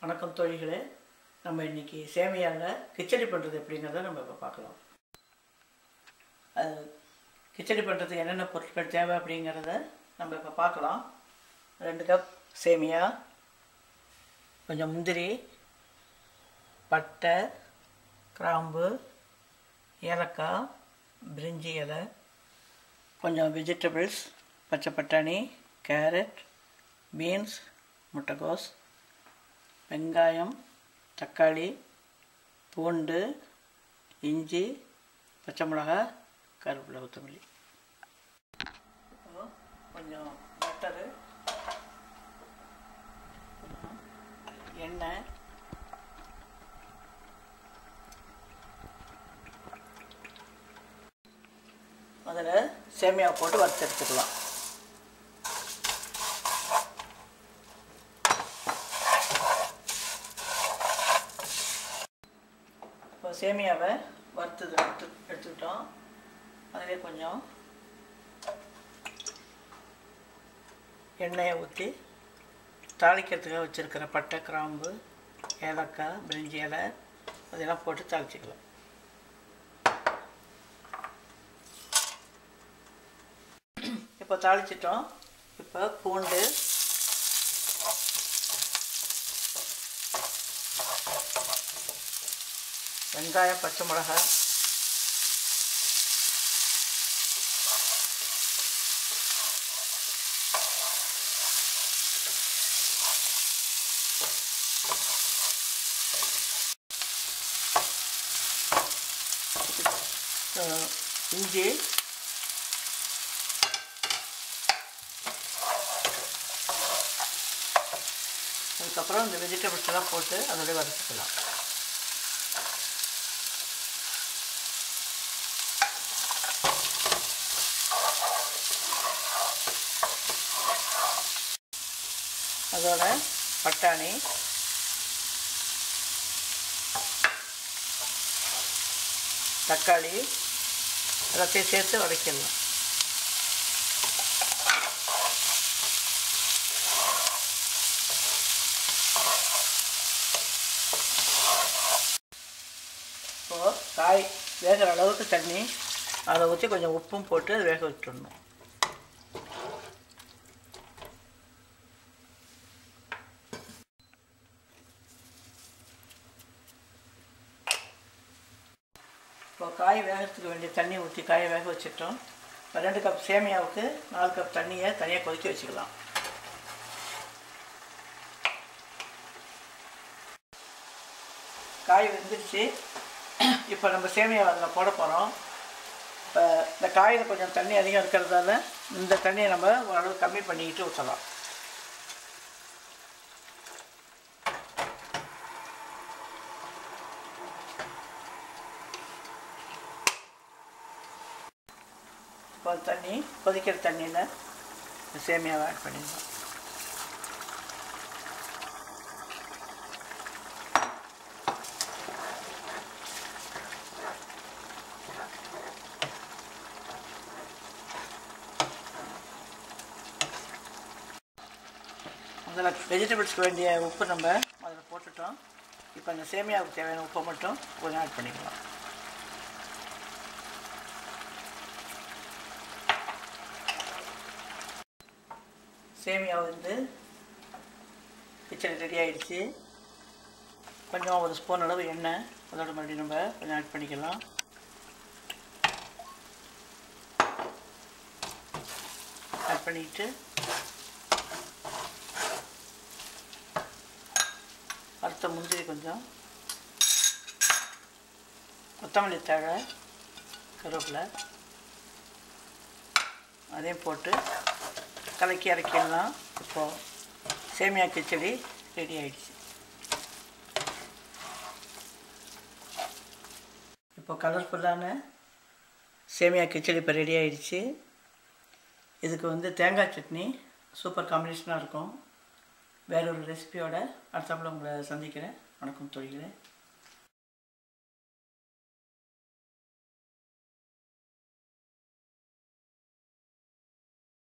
வணக்கம் தோழிகளே. நம்ம இன்றைக்கி சேமியாவில் கிச்சடி பண்ணுறது எப்படிங்கிறத நம்ம இப்போ பார்க்கலாம். அது கிச்சடி பண்ணுறதுக்கு என்னென்ன பொருட்கள் தேவை அப்படிங்கிறத நம்ம இப்போ பார்க்கலாம். 2 கப் சேமியா, கொஞ்சம் முந்திரி, பட்டை, கிராம்பு, ஏலக்காய், பிரிஞ்சி இலை, கொஞ்சம் வெஜிடபிள்ஸ், பச்சை பட்டாணி, கேரட், பீன்ஸ், முட்டைக்கோஸ், வெங்காயம், தக்காளி, பூண்டு, இஞ்சி, பச்சை மிளகாய், கருவேப்பிலை, கொத்தமல்லி. கொஞ்சம் பட்டரு, எண்ணெய், அதில் சேமியாவை போட்டு வறுத்து எடுத்துக்கலாம். இப்போ சேமியாவை வறுத்து எடுத்துக்கிட்டோம். அதிலே கொஞ்சம் எண்ணெயை ஊற்றி தாளிக்கிறதுக்காக வச்சுருக்கிற பட்டை, கிராம்பு, ஏலக்காய், பிரிஞ்சி இலை அதெல்லாம் போட்டு தாளிச்சிக்கலாம். இப்போ தாளிச்சிட்டோம். இப்போ பூண்டு, வெங்காயம், பச்சை மிளகாய், இஞ்சி, அதுக்கப்புறம் இந்த வெஜிடபிள்ஸ் எல்லாம் போட்டு அதோடய வறுத்துக்கலாம். அதோட பட்டாணி, தக்காளி எல்லாத்தையும் சேர்த்து வதக்கிடலாம். இப்போது காய் வேகிற அளவுக்கு தண்ணி அதை ஊற்றி கொஞ்சம் உப்பும் போட்டு வேக விட்டுடணும். இப்போ காய் வேகிறதுக்கு வேண்டிய தண்ணி ஊற்றி காயை வேக வச்சுட்டோம். இப்போ 2 கப் சேமியாவுக்கு 4 கப் தண்ணியை தனியாக கொதிக்க வச்சுக்கலாம். காய் வெந்துடுச்சு. இப்போ நம்ம சேமியாவை அதில் போட போகிறோம். இப்போ இந்த காயில் கொஞ்சம் தண்ணி அதிகம் இருக்கிறதால இந்த தண்ணியை நம்ம ஓரளவு கம்மி பண்ணிக்கிட்டு ஊற்றலாம். இப்போ தண்ணி கொதிக்கிற தண்ணியில் சேமியாவை ஆட் பண்ணிடலாம். அதில் வெஜிடபிள்ஸ்க்கு வேண்டிய உப்பு நம்ம அதில் போட்டுட்டோம். இப்போ அந்த சேமியாவுக்கு தேவையான உப்பை மட்டும் கொஞ்சம் ஆட் பண்ணிக்கலாம். சேமியா வந்து கிச்சடி ரெடி ஆகிடுச்சு. கொஞ்சம் 1 ஸ்பூன் அளவு எண்ணெய் அதோட மறுபடியும் நம்ம கொஞ்சம் ஆட் பண்ணிக்கலாம். ஆட் பண்ணிட்டு வறுத்த முந்திரி, கொஞ்சம் கொத்தமல்லி தழை, கருவேப்பிலை அதையும் போட்டு கலக்கி இறக்கிடலாம். இப்போது சேமியா கிச்சடி ரெடி ஆகிடுச்சு. இப்போ கலர்ஃபுல்லான சேமியா கிச்சடி இப்போ ரெடி ஆகிடுச்சு. இதுக்கு வந்து தேங்காய் சட்னி சூப்பர் காம்பினேஷனாக இருக்கும். வேறொரு ரெசிபியோட அடுத்தாப்புல உங்களை சந்திக்கிறேன். வணக்கம் தோழிகளே.